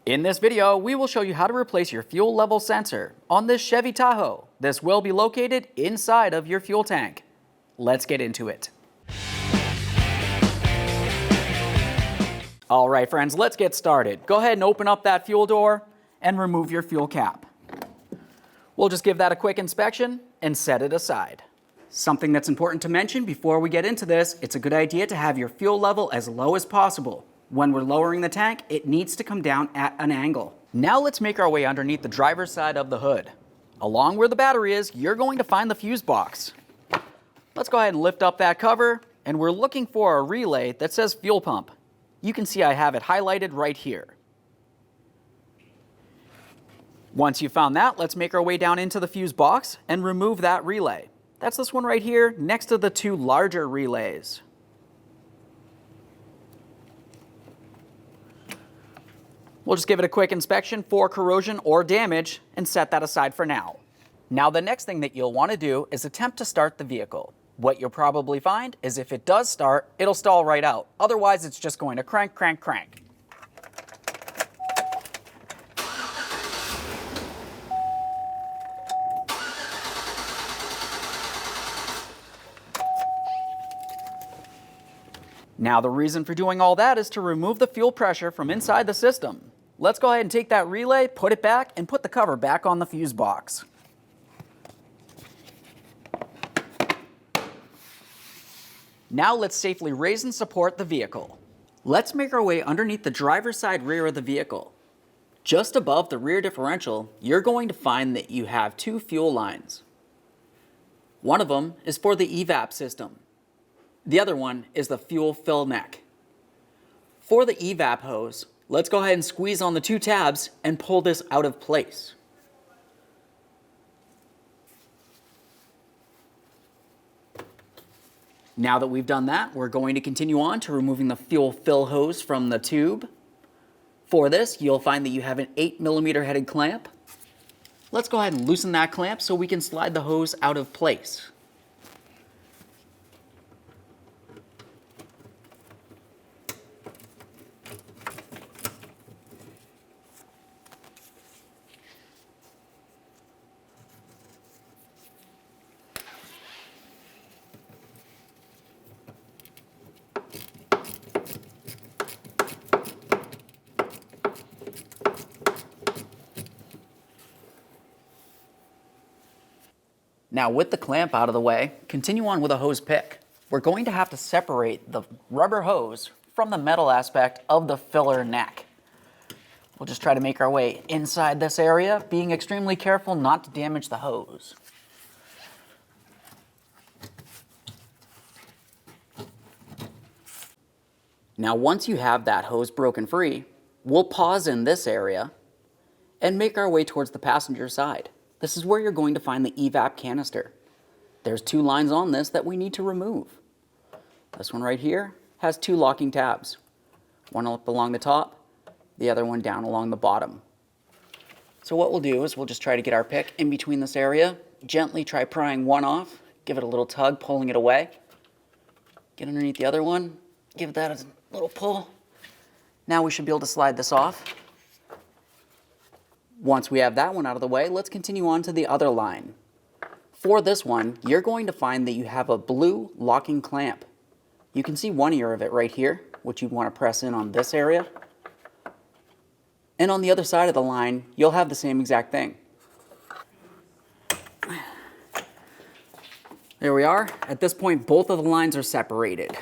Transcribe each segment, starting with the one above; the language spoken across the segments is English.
In this video, we will show you how to replace your fuel level sensor on this Chevy Tahoe. This will be located inside of your fuel tank. Let's get into it. All right, friends, let's get started. Go ahead and open up that fuel door and remove your fuel cap. We'll just give that a quick inspection and set it aside. Something that's important to mention before we get into this, it's a good idea to have your fuel level as low as possible. When we're lowering the tank, it needs to come down at an angle. Now let's make our way underneath the driver's side of the hood. Along where the battery is, you're going to find the fuse box. Let's go ahead and lift up that cover, and we're looking for a relay that says fuel pump. You can see I have it highlighted right here. Once you've found that, let's make our way down into the fuse box and remove that relay. That's this one right here, next to the two larger relays. We'll just give it a quick inspection for corrosion or damage and set that aside for now. Now the next thing that you'll want to do is attempt to start the vehicle. What you'll probably find is if it does start, it'll stall right out. Otherwise, it's just going to crank, crank, crank. Now the reason for doing all that is to remove the fuel pressure from inside the system. Let's go ahead and take that relay, put it back, and put the cover back on the fuse box. Now let's safely raise and support the vehicle. Let's make our way underneath the driver's side rear of the vehicle. Just above the rear differential, you're going to find that you have two fuel lines. One of them is for the evap system. The other one is the fuel fill neck. For the evap hose, let's go ahead and squeeze on the two tabs and pull this out of place. Now that we've done that, we're going to continue on to removing the fuel fill hose from the tube. For this, you'll find that you have an 8mm headed clamp. Let's go ahead and loosen that clamp so we can slide the hose out of place. Now with the clamp out of the way, continue on with a hose pick. We're going to have to separate the rubber hose from the metal aspect of the filler neck. We'll just try to make our way inside this area, being extremely careful not to damage the hose. Now once you have that hose broken free, we'll pause in this area and make our way towards the passenger side. This is where you're going to find the evap canister. There's two lines on this that we need to remove. This one right here has two locking tabs. One up along the top, the other one down along the bottom. So what we'll do is we'll just try to get our pick in between this area, gently try prying one off, give it a little tug, pulling it away. Get underneath the other one, give that a little pull. Now we should be able to slide this off. Once we have that one out of the way, let's continue on to the other line. For this one, you're going to find that you have a blue locking clamp. You can see one ear of it right here, which you want to press in on this area. And on the other side of the line, you'll have the same exact thing. There we are. At this point, both of the lines are separated.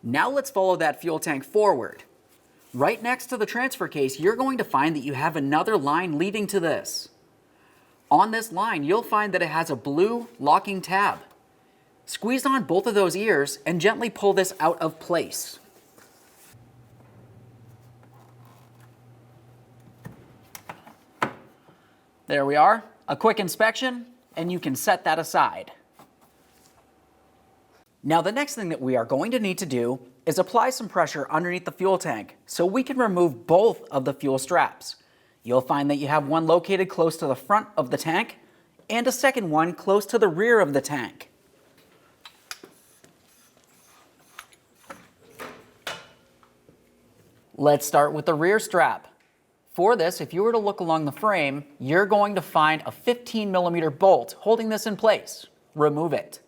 Now let's follow that fuel tank forward. Right next to the transfer case, you're going to find that you have another line leading to this. On this line, you'll find that it has a blue locking tab. Squeeze on both of those ears and gently pull this out of place. There we are. A quick inspection, and you can set that aside. Now the next thing that we are going to need to do is apply some pressure underneath the fuel tank so we can remove both of the fuel straps. You'll find that you have one located close to the front of the tank and a second one close to the rear of the tank. Let's start with the rear strap. For this, if you were to look along the frame, you're going to find a 15mm bolt holding this in place. Remove it.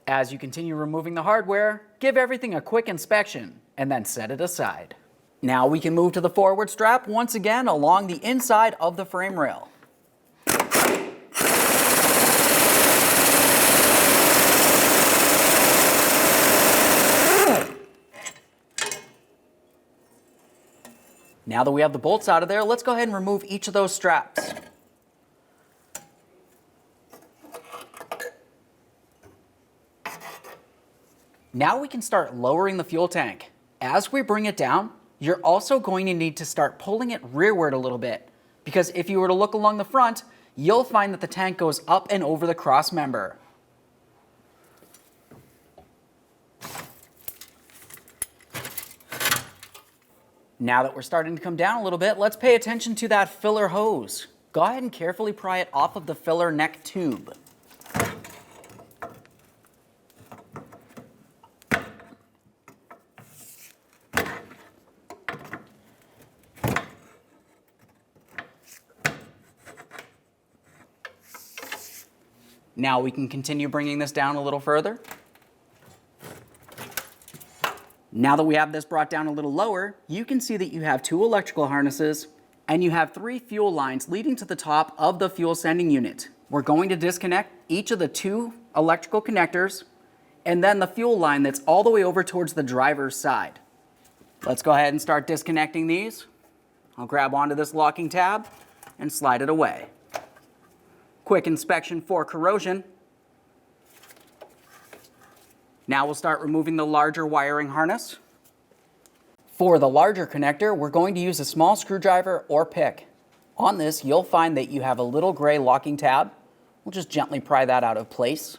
As you continue removing the hardware, give everything a quick inspection and then set it aside. Now we can move to the forward strap once again along the inside of the frame rail. Now that we have the bolts out of there, let's go ahead and remove each of those straps. Now we can start lowering the fuel tank. As we bring it down, you're also going to need to start pulling it rearward a little bit, because if you were to look along the front, you'll find that the tank goes up and over the cross member. Now that we're starting to come down a little bit, let's pay attention to that filler hose. Go ahead and carefully pry it off of the filler neck tube. Now we can continue bringing this down a little further. Now that we have this brought down a little lower, you can see that you have 2 electrical harnesses and you have 3 fuel lines leading to the top of the fuel sending unit. We're going to disconnect each of the 2 electrical connectors and then the fuel line that's all the way over towards the driver's side. Let's go ahead and start disconnecting these. I'll grab onto this locking tab and slide it away. Quick inspection for corrosion. Now we'll start removing the larger wiring harness. For the larger connector, we're going to use a small screwdriver or pick. On this, you'll find that you have a little gray locking tab. We'll just gently pry that out of place.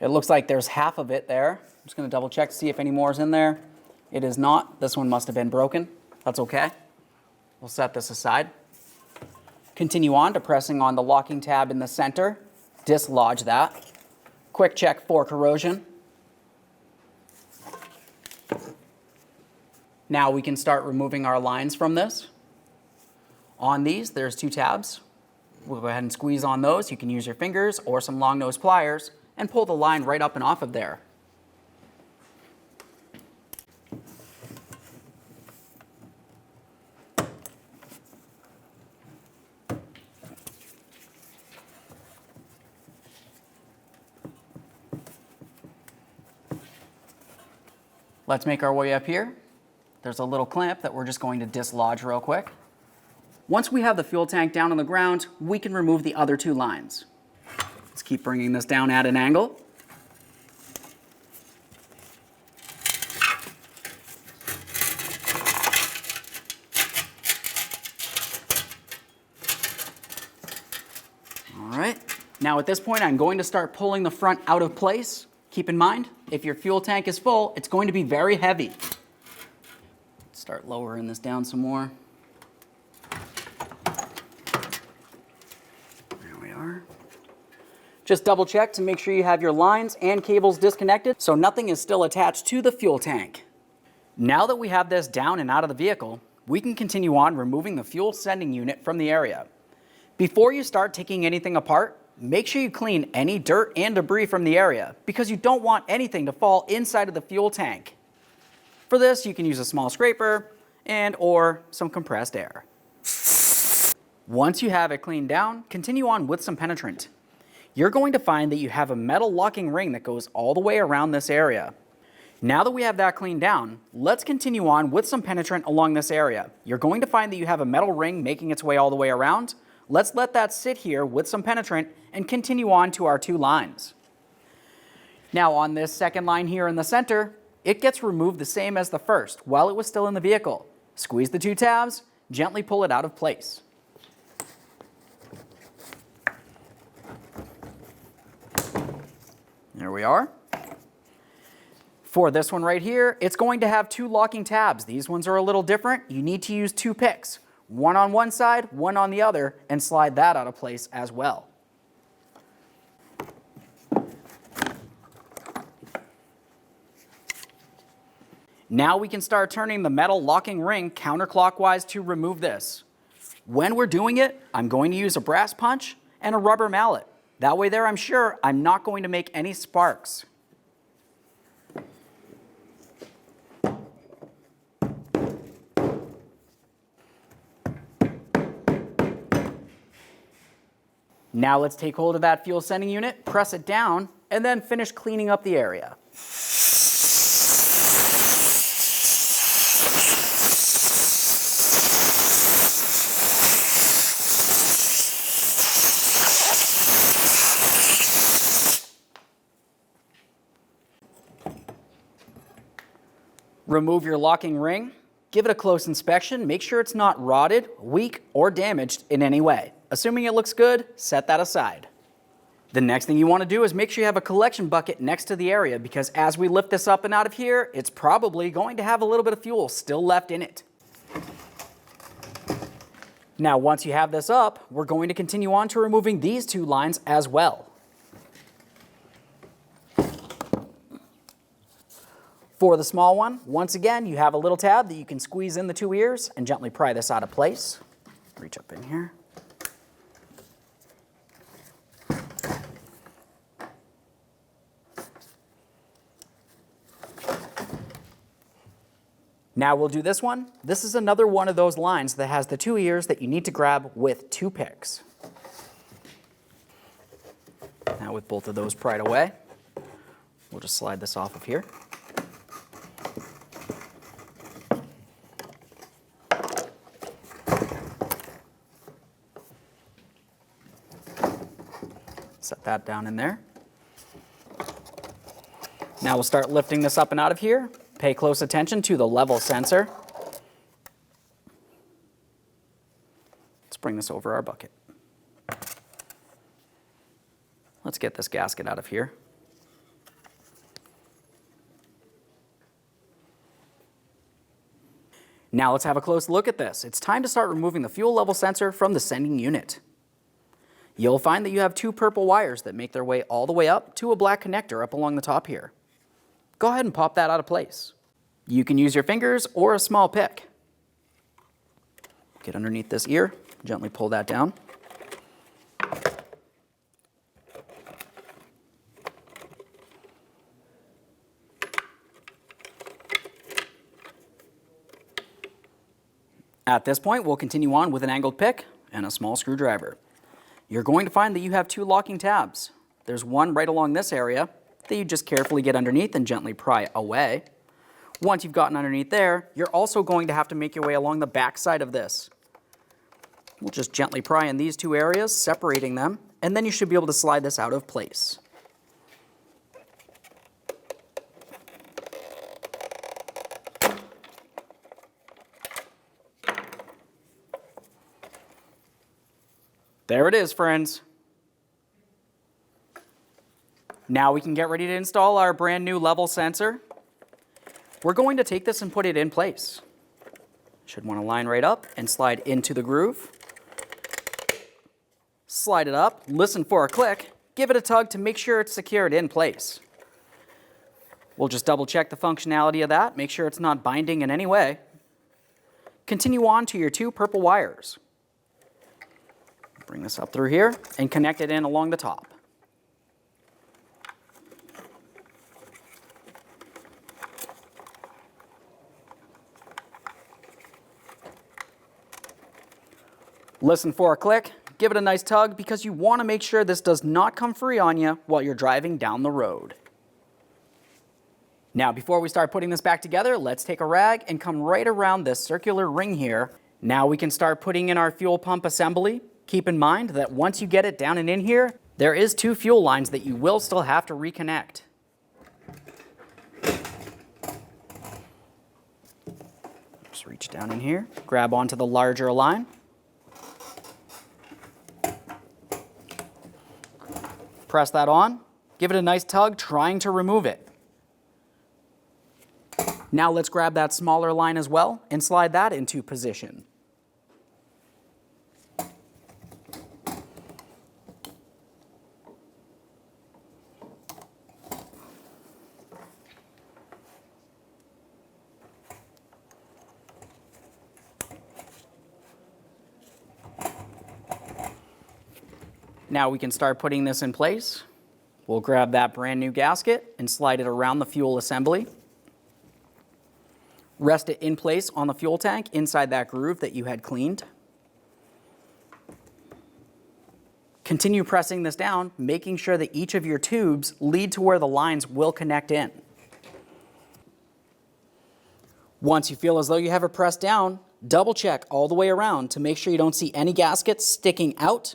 It looks like there's half of it there. I'm just going to double check to see if any more is in there. It is not. This one must have been broken. That's okay. We'll set this aside. Continue on to pressing on the locking tab in the center. Dislodge that. Quick check for corrosion. Now we can start removing our lines from this. On these, there's 2 tabs. We'll go ahead and squeeze on those. You can use your fingers or some long nose pliers and pull the line right up and off of there. Let's make our way up here. There's a little clamp that we're just going to dislodge real quick. Once we have the fuel tank down on the ground, we can remove the other 2 lines. Let's keep bringing this down at an angle. All right. Now at this point, I'm going to start pulling the front out of place. Keep in mind, if your fuel tank is full, it's going to be very heavy. Start lowering this down some more. There we are. Just double check to make sure you have your lines and cables disconnected so nothing is still attached to the fuel tank. Now that we have this down and out of the vehicle, we can continue on removing the fuel sending unit from the area. Before you start taking anything apart, make sure you clean any dirt and debris from the area because you don't want anything to fall inside of the fuel tank. For this, you can use a small scraper or some compressed air. Once you have it cleaned down, continue on with some penetrant. You're going to find that you have a metal locking ring that goes all the way around this area. Now that we have that cleaned down, let's continue on with some penetrant along this area. You're going to find that you have a metal ring making its way all the way around. Let's let that sit here with some penetrant and continue on to our 2 lines. Now on this second line here in the center, it gets removed the same as the first while it was still in the vehicle. Squeeze the 2 tabs, gently pull it out of place. There we are. For this one right here, it's going to have two locking tabs. These ones are a little different. You need to use two picks, one on one side, one on the other, and slide that out of place as well. Now we can start turning the metal locking ring counterclockwise to remove this. When we're doing it, I'm going to use a brass punch and a rubber mallet. That way there I'm sure I'm not going to make any sparks. Now let's take hold of that fuel sending unit, press it down, and then finish cleaning up the area. Remove your locking ring, give it a close inspection, make sure it's not rotted, weak, or damaged in any way. Assuming it looks good, set that aside. The next thing you want to do is make sure you have a collection bucket next to the area, because as we lift this up and out of here, it's probably going to have a little bit of fuel still left in it. Now once you have this up, we're going to continue on to removing these two lines as well. For the small one, once again, you have a little tab that you can squeeze in the two ears and gently pry this out of place. Reach up in here. Now we'll do this one. This is another one of those lines that has the two ears that you need to grab with two picks. Now with both of those pried away, we'll just slide this off of here. Set that down in there. Now we'll start lifting this up and out of here. Pay close attention to the level sensor. Let's bring this over our bucket. Let's get this gasket out of here. Now let's have a close look at this. It's time to start removing the fuel level sensor from the sending unit. You'll find that you have two purple wires that make their way all the way up to a black connector up along the top here. Go ahead and pop that out of place. You can use your fingers or a small pick. Get underneath this ear, gently pull that down. At this point, we'll continue on with an angled pick and a small screwdriver. You're going to find that you have two locking tabs. There's one right along this area that you just carefully get underneath and gently pry away. Once you've gotten underneath there, you're also going to have to make your way along the back side of this. We'll just gently pry in these two areas, separating them, and then you should be able to slide this out of place. There it is, friends. Now we can get ready to install our brand new level sensor. We're going to take this and put it in place. Should want to line right up and slide into the groove. Slide it up, listen for a click, give it a tug to make sure it's secured in place. We'll just double check the functionality of that, make sure it's not binding in any way. Continue on to your two purple wires. Bring this up through here and connect it in along the top. Listen for a click, give it a nice tug because you want to make sure this does not come free on you while you're driving down the road. Now before we start putting this back together, let's take a rag and come right around this circular ring here. Now we can start putting in our fuel pump assembly. Keep in mind that once you get it down and in here, there is two fuel lines that you will still have to reconnect. Just reach down in here, grab onto the larger line. Press that on, give it a nice tug, trying to remove it. Now let's grab that smaller line as well and slide that into position. Now we can start putting this in place. We'll grab that brand new gasket and slide it around the fuel assembly. Rest it in place on the fuel tank inside that groove that you had cleaned. Continue pressing this down, making sure that each of your tubes lead to where the lines will connect in. Once you feel as though you have it pressed down, double check all the way around to make sure you don't see any gaskets sticking out.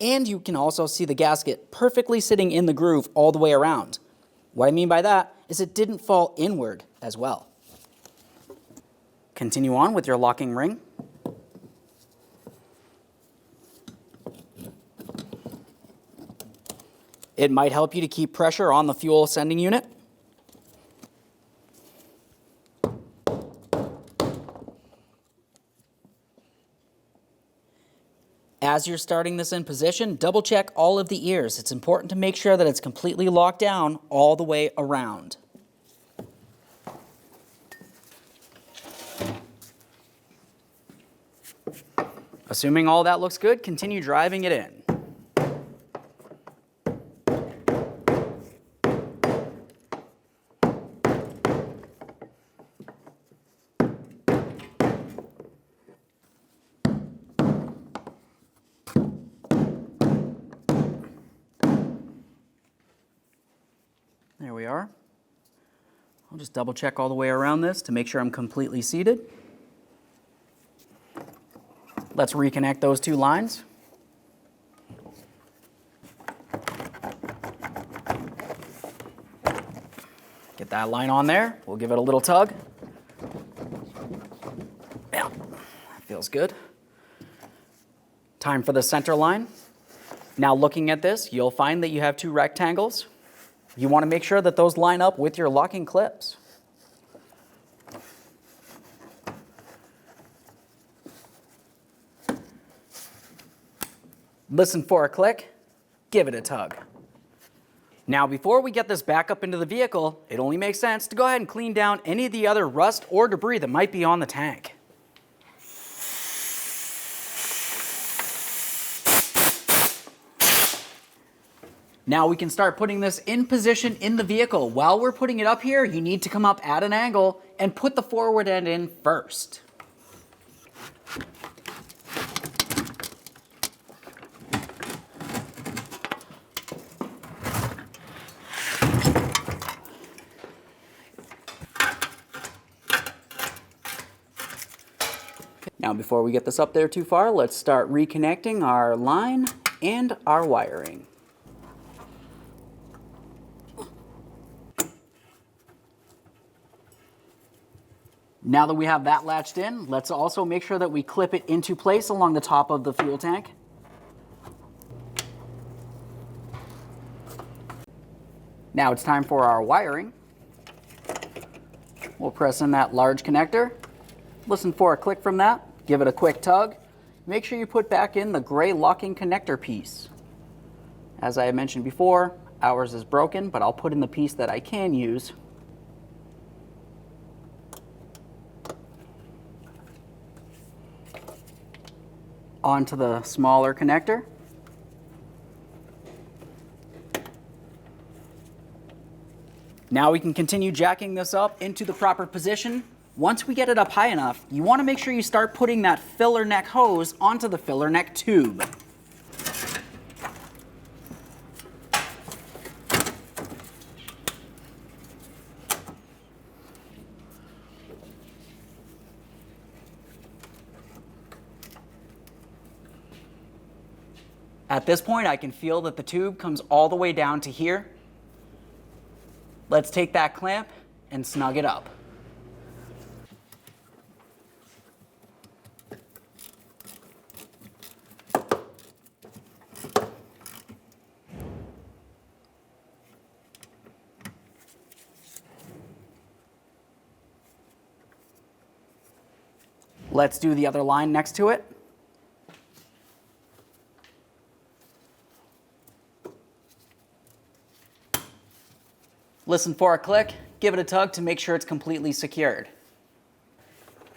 And you can also see the gasket perfectly sitting in the groove all the way around. What I mean by that is it didn't fall inward as well. Continue on with your locking ring. It might help you to keep pressure on the fuel sending unit. As you're starting this in position, double check all of the ears. It's important to make sure that it's completely locked down all the way around. Assuming all that looks good, continue driving it in. There we are. I'll just double check all the way around this to make sure I'm completely seated. Let's reconnect those two lines. Get that line on there. We'll give it a little tug. Yeah, that feels good. Time for the center line. Now looking at this, you'll find that you have two rectangles. You want to make sure that those line up with your locking clips. Listen for a click, give it a tug. Now before we get this back up into the vehicle, it only makes sense to go ahead and clean down any of the other rust or debris that might be on the tank. Now we can start putting this in position in the vehicle. While we're putting it up here, you need to come up at an angle and put the forward end in first. Now before we get this up there too far, let's start reconnecting our line and our wiring. Now that we have that latched in, let's also make sure that we clip it into place along the top of the fuel tank. Now it's time for our wiring. We'll press in that large connector. Listen for a click from that. Give it a quick tug. Make sure you put back in the gray locking connector piece. As I mentioned before, ours is broken, but I'll put in the piece that I can use. Onto the smaller connector. Now we can continue jacking this up into the proper position. Once we get it up high enough, you want to make sure you start putting that filler neck hose onto the filler neck tube. At this point, I can feel that the tube comes all the way down to here. Let's take that clamp and snug it up. Let's do the other line next to it. Listen for a click, give it a tug to make sure it's completely secured.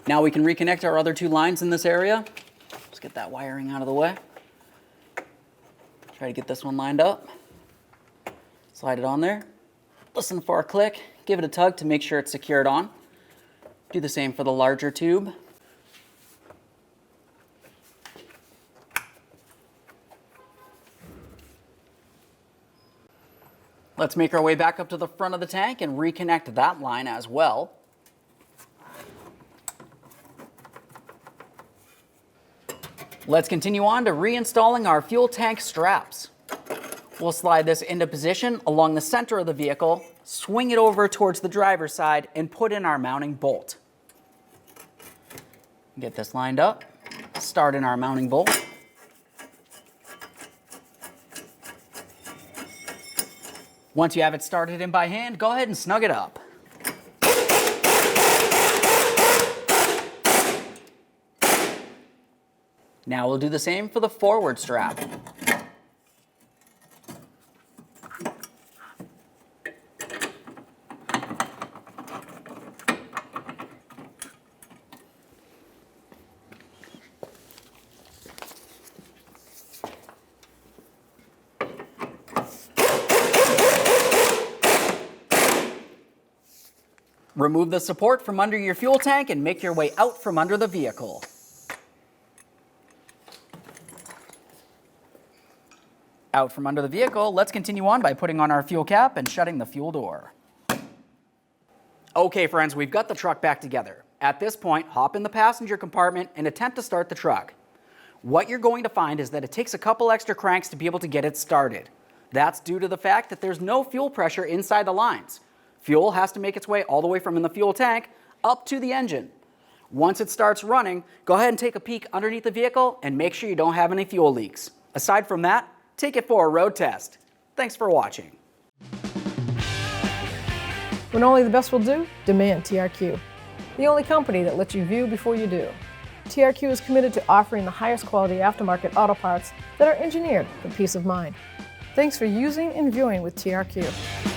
Now we can reconnect our other two lines in this area. Let's get that wiring out of the way. Try to get this one lined up. Slide it on there. Listen for a click, give it a tug to make sure it's secured on. Do the same for the larger tube. Let's make our way back up to the front of the tank and reconnect that line as well. Let's continue on to reinstalling our fuel tank straps. We'll slide this into position along the center of the vehicle, swing it over towards the driver's side, and put in our mounting bolt. Get this lined up, start in our mounting bolt. Once you have it started in by hand, go ahead and snug it up. Now we'll do the same for the forward strap. Remove the support from under your fuel tank and make your way out from under the vehicle. Out from under the vehicle, let's continue on by putting on our fuel cap and shutting the fuel door. Okay friends, we've got the truck back together. At this point, hop in the passenger compartment and attempt to start the truck. What you're going to find is that it takes a couple extra cranks to be able to get it started. That's due to the fact that there's no fuel pressure inside the lines. Fuel has to make its way all the way from in the fuel tank up to the engine. Once it starts running, go ahead and take a peek underneath the vehicle and make sure you don't have any fuel leaks. Aside from that, take it for a road test. Thanks for watching. When only the best will do, demand TRQ. The only company that lets you view before you do. TRQ is committed to offering the highest quality aftermarket auto parts that are engineered for peace of mind. Thanks for using and viewing with TRQ.